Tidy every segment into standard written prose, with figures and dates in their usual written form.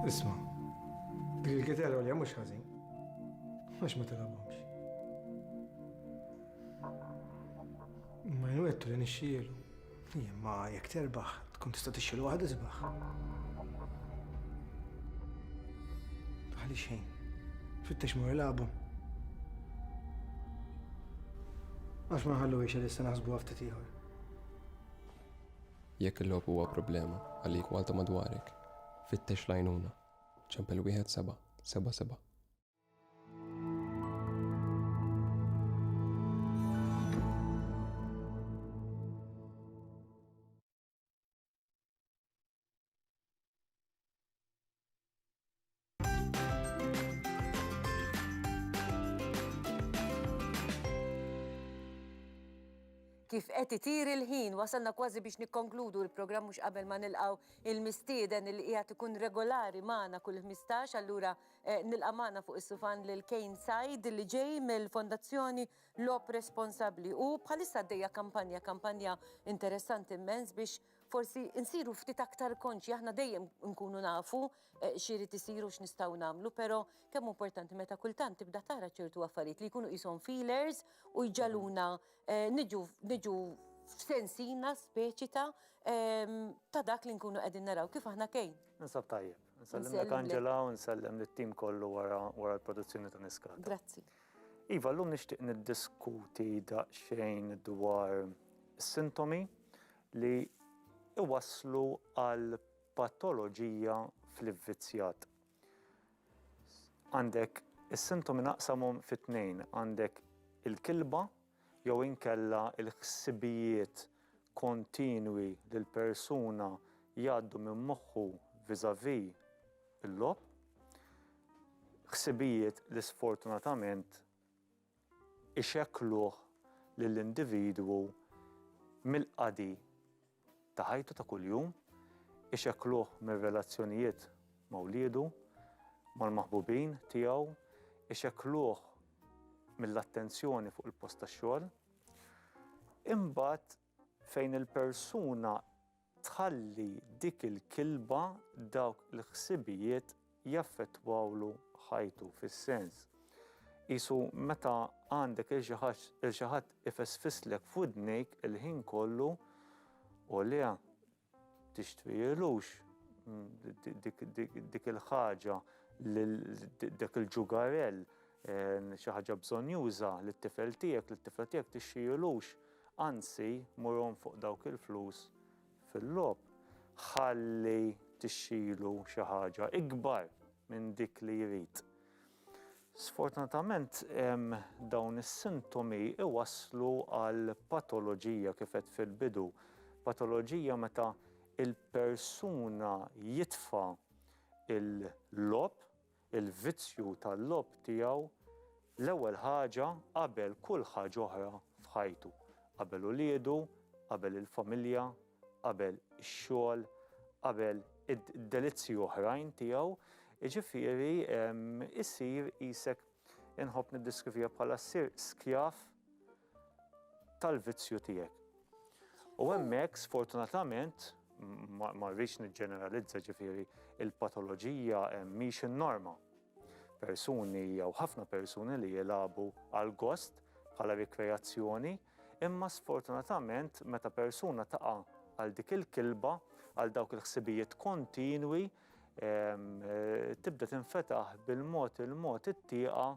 اسمع، dik il-gitara li mhux ħażin. Għax ma tilabhomx. Ma jnu għettu li nixxielu. Ma jekk terbaħ, tkun tista' tixxielu waħda isbaħ. Tħalli xejn. Fittex mur il-album. Għax ma nħallu biex li naħsbu ftit ieħor. Jekk il-logħob huwa problema għalik u għalta madwarek, fittex l-għajnuna. ċempel 1777. Kif qed itir il-ħin wasalna kważi biex nikkonkludu l-programm mhux qabel ma nilqgħu il-mistieden li qiegħed ikun regolari magħna kull 15, allura nilqa' magħna fuq is-sufan lil Kane Said li ġej mill-Fondazzjoni Lob Responsabbli u bħalissa għaddejja kampanja interessanti immens biex forsi insiru ftit aktar konċi, aħna dejjem nkunu nafu x'irid isiru x'nistgħu nagħmlu, però kemm importanti meta kultant tibda tara ċertu affarijiet li jkunu qishom feelers u jġaluna niġu f'sensina speċita ta' dak li nkunu qegħdin naraw kif aħna kejn. Nisab tajjeb. Nsellimlek Angela u nsellem lit-tim kollu wara l-produzzjoni ta' Niskata. Grazzi. Iva, llum nixtieq niddiskuti daqsxejn dwar is-sintomi li iwasslu għal patoloġija fl-ivvizzjat. Għandek is-sintomi naqsamhom fit-tnejn, għandek il-kilba jew inkella l-ħsibijiet kontinwi li l-persuna jgħaddu minn moħħu viżavi il-lob, ħsibijiet li sfortunatament ixekkluh lill-individwu mill-qadi ta' ħajtu ta' kuljum, ixekkluh mir-relazzjonijiet ma' wliedu, mal-maħbubin tiegħu, ixekkluh mill-attenzjoni fuq il-post tax-xogħol. Imbagħad fejn il-persuna tħalli dik il-kilba dawk il-ħsibijiet jaffettwawlu ħajtu fis-sens. Qisu meta għandek il-xi ħadd ifesfislek f'udnejk il-ħin kollu u li tixtrilux dik il-ħaġa, dik il-ġugarell, xi ħaġa bżonn juża lit-tifel tiegħek tixtrilux, anzi murhom fuq dawk il-flus fil-lob. Ħalli tixxilu xi ħaġa ikbar minn dik li jrid. Sfortunatament dawn is-sintomi iwasslu għal patoloġija kif qed fil-bidu. Patoloġija meta il-persuna jitfa' il-lob, il-vizzju tal-lob tiegħu l-ewwel ħaġa qabel kull ħaġa oħra f'ħajtu. Qabel uliedu, qabel il-familja, qabel ix-xogħol, qabel id-delizzji oħrajn tiegħu, jiġifieri isir qisek inħobb niddiskrivija bħala ssir skjaf tal-vizzju tiegħek. U hemmhekk sfortunatament ma rridx niġġeneralizza ġifieri il-patoloġija mhix in-norma. Persuni jew ħafna persuni li jilagħbu għal gost bħala rikreazzjoni, imma sfortunatament meta persuna taqa' għal dik il-kilba, għal dawk il-ħsibijiet kontinwi, tibda tinfetaħ bil-mod it-tieqa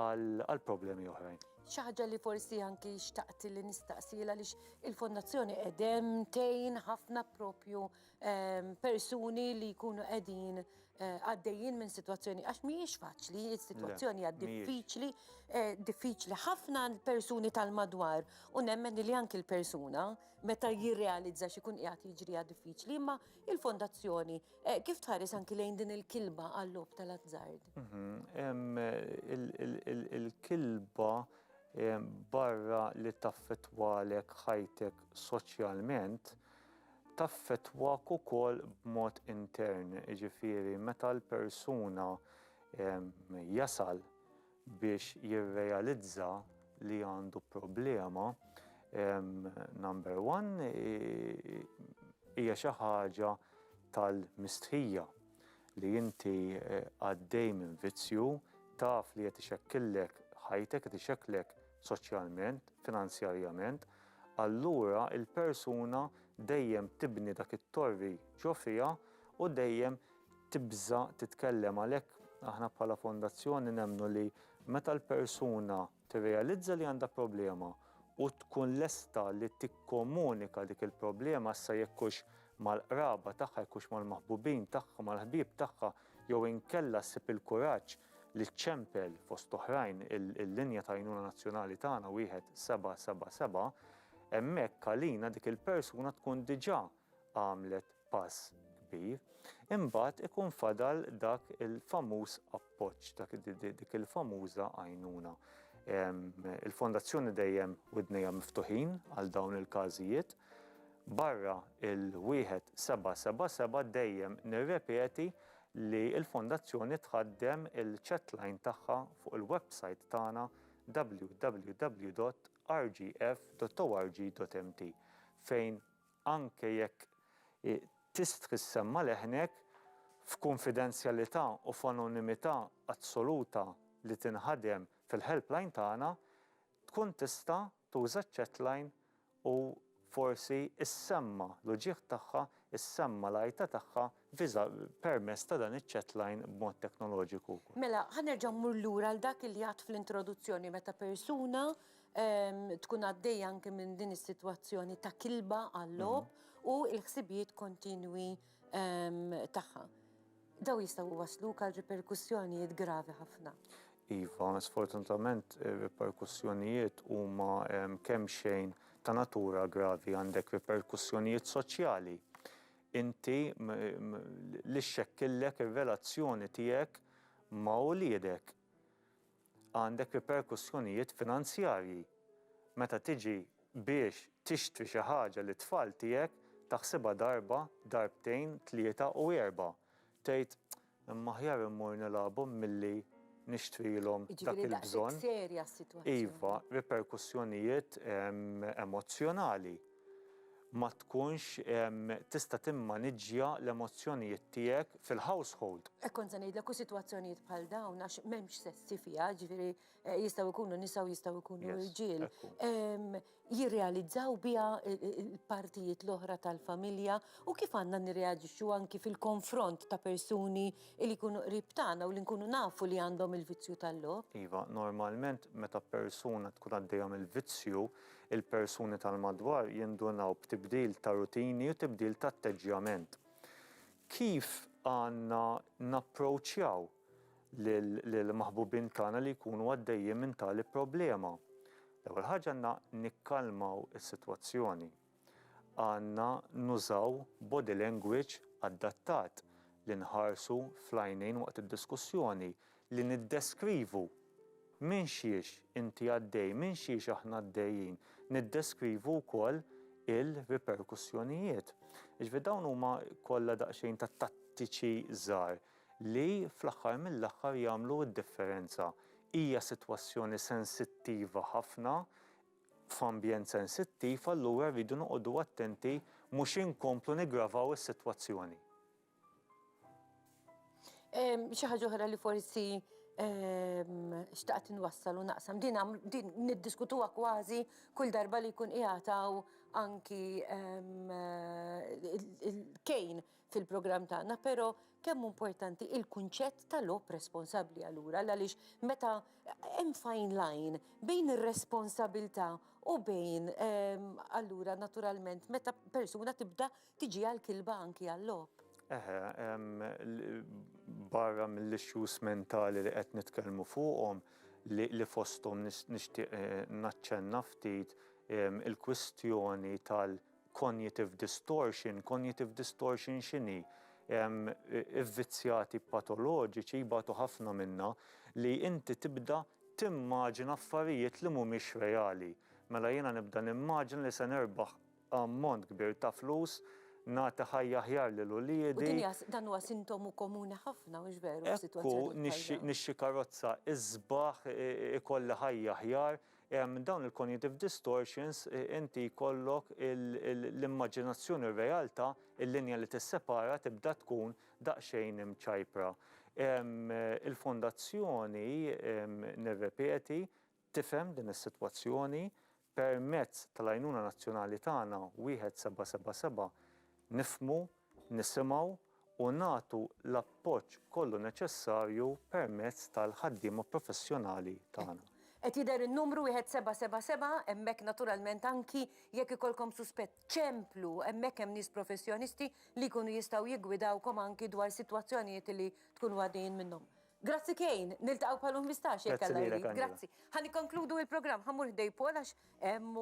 għal problemi oħrajn. Xi ħaġa li forsi anki xtaqt li nistaqsila għaliex il-Fondazzjoni qegħdem tgħin ħafna propju persuni li jkunu qegħdin għaddejjin minn sitwazzjoni għax mhijiex faċli, is-sitwazzjoni hija diffiċli ħafna persuni tal-madwar u nemmen li anki l-persuna meta jirrealizza x'ikun qiegħed jiġriha diffiċli, imma il-Fondazzjoni kif tħares anki lejn din il-kilba għall-lob tal-azzard? Il-kilba barra li taffettwalek ħajtek soċjalment, taffettwak ukoll b'mod intern, jiġifieri meta l-persuna jasal biex jirrealizza li għandu problema, number one hija xi ħaġa tal-mistħija. li inti għaddej minn vizzju, taf li qed ixekkillek ħajtek, qed ixekklek soċjalment, finanzjarjament, allura il-persuna dejjem tibni dak it-torri ġo fiha u dejjem tibża titkellem għalhekk aħna bħala fondazzjoni nemmnu li meta l-persuna tirrealizza li għandha problema u tkun lesta li tikkomunika dik il-problema sa jekkux mal-qraba tagħha, jekkux mal-maħbubin tagħha, mal-ħbieb tagħha, jew inkella ssib il-kuraġġ li tċempel fost oħrajn il-linja ta' għajnuna nazzjonali tagħna 1777, hemmhekk għalina dik il-persuna tkun diġà għamlet pass kbir. Imbagħad ikun fadal dak il-famuż appoġġ, dik il-famuża għajnuna. Il-fondazzjoni dejjem widnejha miftuħin għal dawn il-każijiet. Barra il-1777 dejjem nirrepeti li l-fondazzjoni tħaddem il-chatline tagħha fuq il-website tagħna www.rgf.org.mt fejn anke jekk tistħi semma leħnek f'konfidenzjalità u f'anonimità assoluta li tinħadem fil-helpline tagħna tkun tista' tuża ch-chatline u forsi issemma l-uġieħ tagħha, issemma l-għajta tagħha permezz ta' dan iċ-chatline b'mod teknoloġiku. Mela, ħanerġa' mmur lura għal dak li għadt fl-introduzzjoni meta persuna tkun għaddejja anke minn din is-sitwazzjoni ta' kilba għall-lob u l-ħsibijiet kontinwi tagħha. Daw jistgħu wasluk għal riperkussjonijiet gravi ħafna. Iva, sfortunatament riperkussjonijiet huma kemm xejn ta' natura gravi, għandek riperkussjonijiet soċjali. Inti li xekkillek ir-relazzjoni tiegħek ma' wliedek. Għandek riperkussjonijiet finanzjarji. Meta tiġi biex tixtri xi ħaġa li tfal tiegħek taħsibha darba, darbtejn, tlieta u erba'. Tgħid imma aħjar immur nilagħbhom milli nixtrilhom dak il-bżonn. Serja s-sitwazzjoni. Iva, riperkussjonijiet emozjonali. Ma tkunx tista' timmaniġġja l-emozzjonijiet tiegħek fil-household. Kont se ngħidlek u sitwazzjonijiet bħal dawn għax m'hemmx sessi fiha, ġifieri jistgħu jkunu nisa u jistgħu jkunu irġiel. Jirrealizzaw biha l-partijiet l-oħra tal-familja u kif għandna nirreaġixxu anki fil-konfront ta' persuni li jkunu qrib tagħna u li nkunu nafu li għandhom il-vizzju tal-lob. Iva, normalment meta persuna tkun għaddejja mill-vizzju, il-persuni tal-madwar jindunaw b'tibdil ta' rutini u tibdil ta' atteġġjament. Kif għandna napproċċjaw lill-maħbubin tagħna li jkunu għaddejjin minn tali problema? L-ewwel ħaġa għandna nikkalmaw is-sitwazzjoni. Għandna nużaw body language adattat li nħarsu fl-għajnejn waqt id-diskussjoni, li niddeskrivu minn xiex inti għaddej, minn xiex aħna għaddejjin, niddeskrivu wkoll il-riperkussjonijiet. Iġveri dawn huma kollha daqsxejn ta' tattiċi żgħar li fl-aħħar mill-aħħar jagħmlu d-differenza. Hija sitwazzjoni sensittiva ħafna f'ambjent sensittiv, allura rridu noqogħdu attenti mhux inkomplu niggravaw is-sitwazzjoni. Xi ħaġa oħra li forsi xtaqt inwassal u naqsam. Din niddiskutuha kważi kull darba li jkun qiegħataw anki il-kejn fil-programm tagħna, però kemm importanti il-kunċett tal-lob responsabbli allura għaliex meta hemm fine line bejn ir-responsabilità u bejn allura naturalment meta persuna tibda tiġi għall-kilba anki għall-lob. Barra mill-issues mentali li qed nitkellmu fuqhom li fosthom nixtieq naċċenna ftit il-kwistjoni tal-cognitive distortion. Cognitive distortion x'inhi?Ivvizzjati patoloġiċi jibgħatu ħafna minnha li inti tibda timmaġina affarijiet li mhumiex reali. Mela jiena nibda nimmaġina li se nerbaħ ammont kbir ta' flus nagħti ħajja aħjar lil uliedi. U dan huwa sintomu komuni ħafna mhux veru f'sitwazzjoni. Nixxi karozza iżbaħ ikolli ħajja aħjar, dawn il-cognitive distortions inti jkollok l-immaġinazzjoni u r-realtà, il-linja li tissepara tibda tkun daqsxejn imċajpra. Il-fondazzjoni nirrepeti tifhem din is-sitwazzjoni permezz tal-Għajnuna Nazzjonali tagħna 1777 nifhmu, nisimgħu u nagħtu l-appoġġ kollu neċessarju permezz tal-ħaddiema professjonali tagħna. Qed jidher in-numru 1777 hemmhekk naturalment anki jekk ikolkom suspett ċemplu hemmhekk hemm nies professjonisti li jkunu jistgħu jiggwidawkom anki dwar sitwazzjonijiet li tkunu għaddejjin minnhom. Grazzi Kejn, niltaqgħu bħal 15 jekk alla jrid. Grazzi. Ħanikonkludu il-programm ħammur ħdej Paul għax hemm